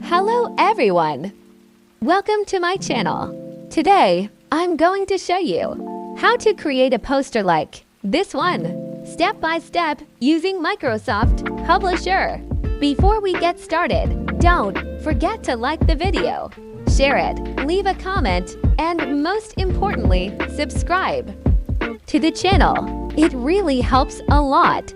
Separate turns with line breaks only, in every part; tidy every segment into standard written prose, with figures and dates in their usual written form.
Hello everyone! Welcome to my channel. Today, I'm going to show you how to create a poster like this one, step by step using Microsoft Publisher. Before we get started, don't forget to like the video, share it, leave a comment, and most importantly, subscribe to the channel. It really helps a lot.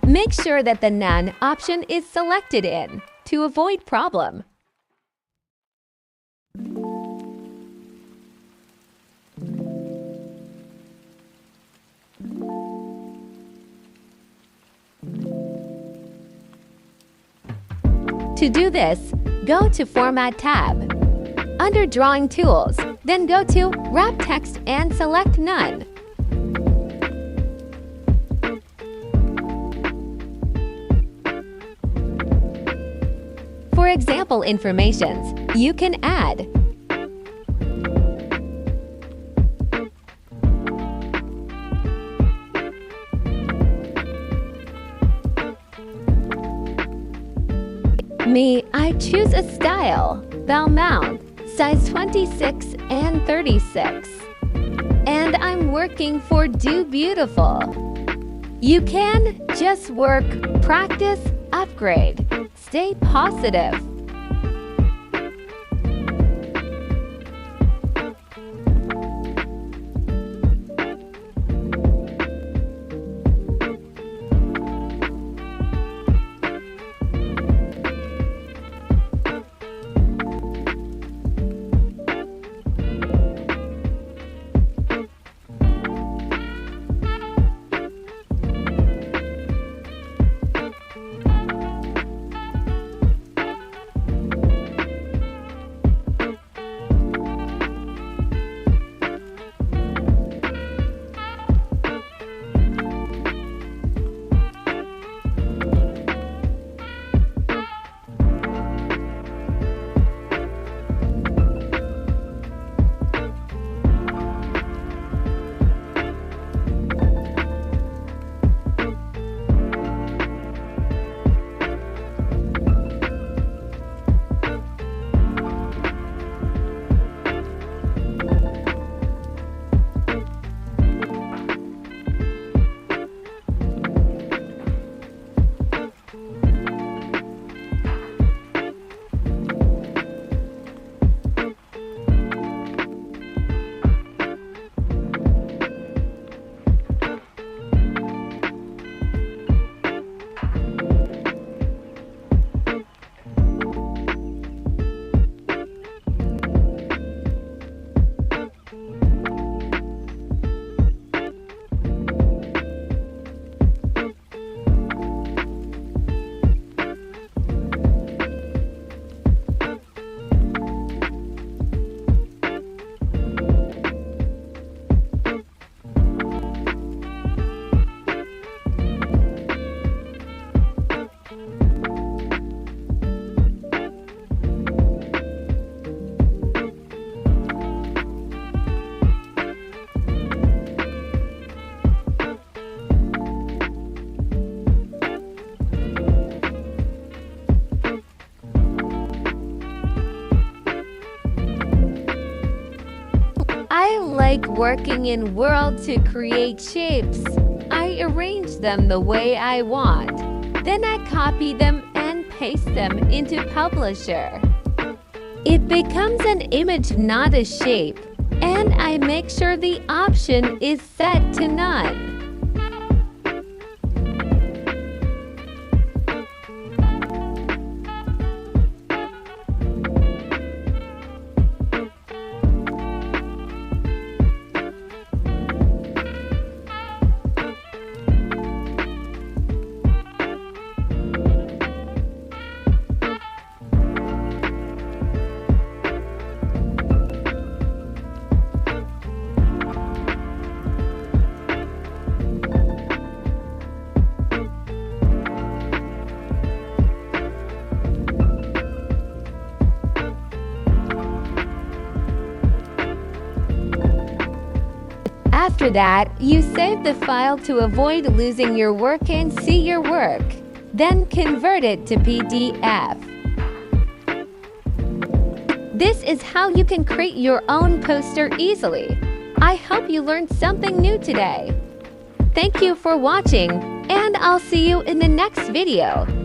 Make sure that the None option is selected in to avoid problem. To do this, go to Format tab. Under Drawing Tools, then go to Wrap Text and select None. For example informations, you can add Me, I choose a style, bell mount, size 26 and 36. And I'm working for Do Beautiful. You can just work, practice, upgrade. Stay positive. I like working in World to create shapes. I arrange them the way I want. Then I copy them and paste them into Publisher. It becomes an image, not a shape, and I make sure the option is set to none. After that, you save the file to avoid losing your work and see your work. Then convert it to PDF. This is how you can create your own poster easily. I hope you learned something new today. Thank you for watching, and I'll see you in the next video.